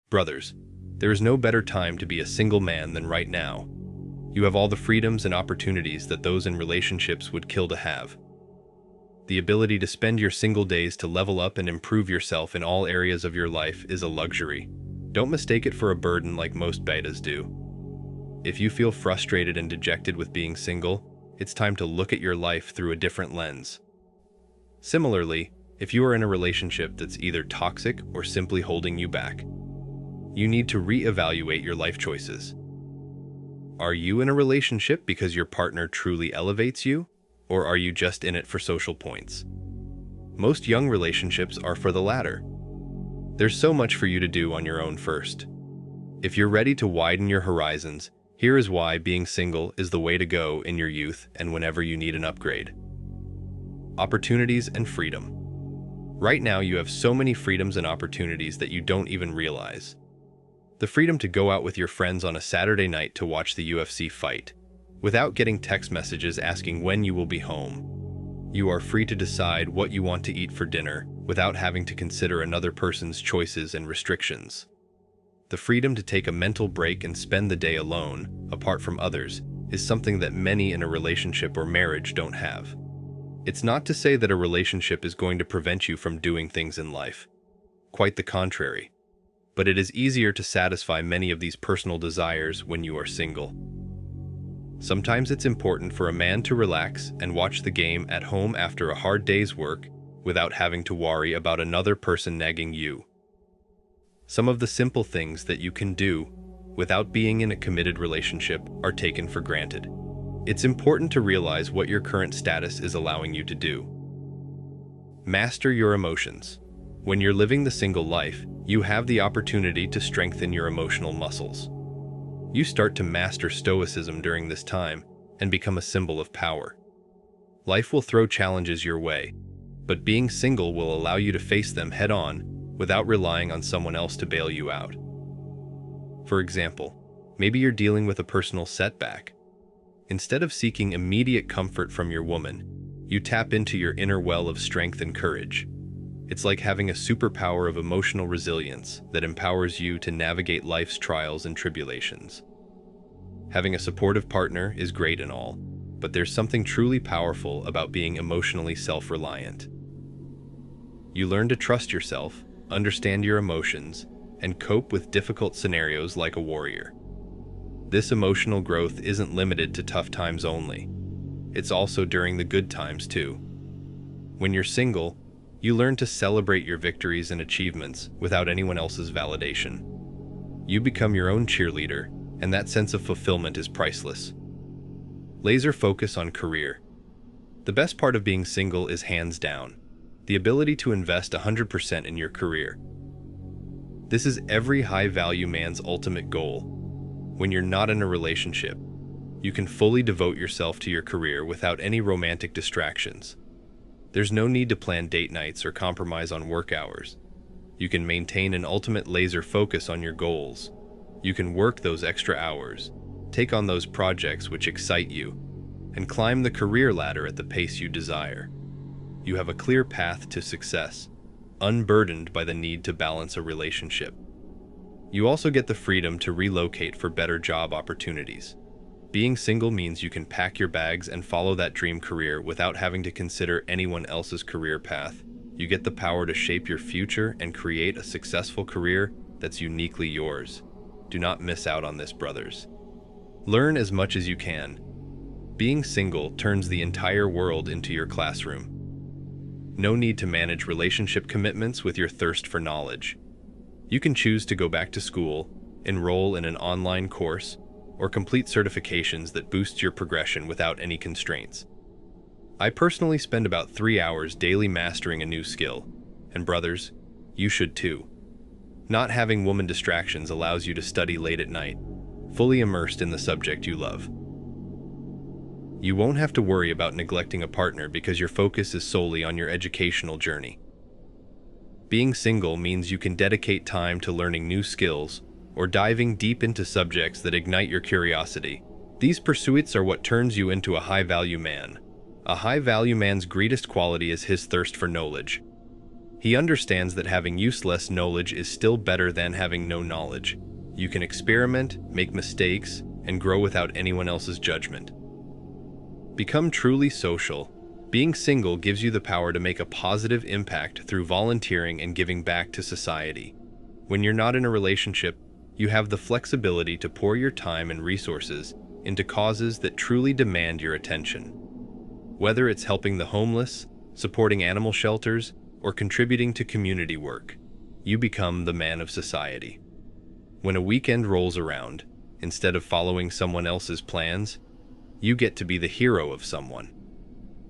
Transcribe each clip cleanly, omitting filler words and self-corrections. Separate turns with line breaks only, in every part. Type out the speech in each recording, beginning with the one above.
Brothers, there is no better time to be a single man than right now. You have all the freedoms and opportunities that those in relationships would kill to have. The ability to spend your single days to level up and improve yourself in all areas of your life is a luxury. Don't mistake it for a burden like most betas do. If you feel frustrated and dejected with being single, it's time to look at your life through a different lens. Similarly, if you are in a relationship that's either toxic or simply holding you back, you need to reevaluate your life choices. Are you in a relationship because your partner truly elevates you, or are you just in it for social points? Most young relationships are for the latter. There's so much for you to do on your own first. If you're ready to widen your horizons, here is why being single is the way to go in your youth and whenever you need an upgrade. Opportunities and freedom. Right now you have so many freedoms and opportunities that you don't even realize. The freedom to go out with your friends on a Saturday night to watch the UFC fight, without getting text messages asking when you will be home. You are free to decide what you want to eat for dinner without having to consider another person's choices and restrictions. The freedom to take a mental break and spend the day alone, apart from others, is something that many in a relationship or marriage don't have. It's not to say that a relationship is going to prevent you from doing things in life. Quite the contrary. But it is easier to satisfy many of these personal desires when you are single. Sometimes it's important for a man to relax and watch the game at home after a hard day's work without having to worry about another person nagging you. Some of the simple things that you can do without being in a committed relationship are taken for granted. It's important to realize what your current status is allowing you to do. Master your emotions. When you're living the single life, you have the opportunity to strengthen your emotional muscles. You start to master stoicism during this time and become a symbol of power. Life will throw challenges your way, but being single will allow you to face them head-on without relying on someone else to bail you out. For example, maybe you're dealing with a personal setback. Instead of seeking immediate comfort from your woman, you tap into your inner well of strength and courage. It's like having a superpower of emotional resilience that empowers you to navigate life's trials and tribulations. Having a supportive partner is great and all, but there's something truly powerful about being emotionally self-reliant. You learn to trust yourself, understand your emotions, and cope with difficult scenarios like a warrior. This emotional growth isn't limited to tough times only. It's also during the good times too. When you're single, you learn to celebrate your victories and achievements without anyone else's validation. You become your own cheerleader, and that sense of fulfillment is priceless. Laser focus on career. The best part of being single is hands down, the ability to invest 100% in your career. This is every high-value man's ultimate goal. When you're not in a relationship, you can fully devote yourself to your career without any romantic distractions. There's no need to plan date nights or compromise on work hours. You can maintain an ultimate laser focus on your goals. You can work those extra hours, take on those projects which excite you, and climb the career ladder at the pace you desire. You have a clear path to success, unburdened by the need to balance a relationship. You also get the freedom to relocate for better job opportunities. Being single means you can pack your bags and follow that dream career without having to consider anyone else's career path. You get the power to shape your future and create a successful career that's uniquely yours. Do not miss out on this, brothers. Learn as much as you can. Being single turns the entire world into your classroom. No need to manage relationship commitments with your thirst for knowledge. You can choose to go back to school, enroll in an online course, or complete certifications that boost your progression without any constraints. I personally spend about 3 hours daily mastering a new skill, and brothers, you should too. Not having woman distractions allows you to study late at night, fully immersed in the subject you love. You won't have to worry about neglecting a partner because your focus is solely on your educational journey. Being single means you can dedicate time to learning new skills or diving deep into subjects that ignite your curiosity. These pursuits are what turns you into a high-value man. A high-value man's greatest quality is his thirst for knowledge. He understands that having useless knowledge is still better than having no knowledge. You can experiment, make mistakes, and grow without anyone else's judgment. Become truly social. Being single gives you the power to make a positive impact through volunteering and giving back to society. When you're not in a relationship, you have the flexibility to pour your time and resources into causes that truly demand your attention. Whether it's helping the homeless, supporting animal shelters, or contributing to community work, you become the man of society. When a weekend rolls around, instead of following someone else's plans, you get to be the hero of someone.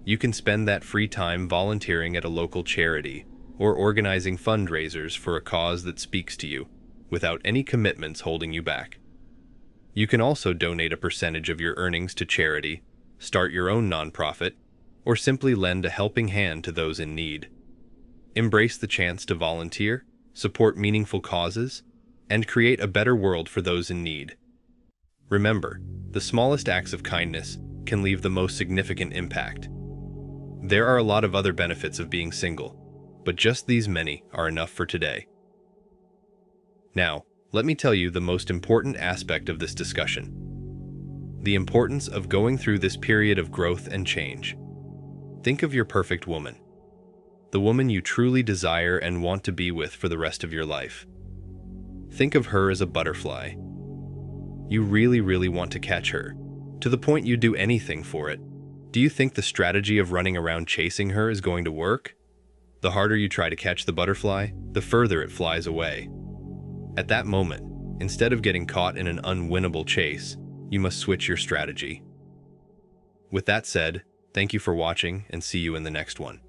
You can spend that free time volunteering at a local charity or organizing fundraisers for a cause that speaks to you, without any commitments holding you back. You can also donate a percentage of your earnings to charity, start your own nonprofit, or simply lend a helping hand to those in need. Embrace the chance to volunteer, support meaningful causes, and create a better world for those in need. Remember, the smallest acts of kindness can leave the most significant impact. There are a lot of other benefits of being single, but just these many are enough for today. Now, let me tell you the most important aspect of this discussion: the importance of going through this period of growth and change. Think of your perfect woman, the woman you truly desire and want to be with for the rest of your life. Think of her as a butterfly. You really want to catch her, to the point you'd do anything for it. Do you think the strategy of running around chasing her is going to work? The harder you try to catch the butterfly, the further it flies away. At that moment, instead of getting caught in an unwinnable chase, you must switch your strategy. With that said, thank you for watching and see you in the next one.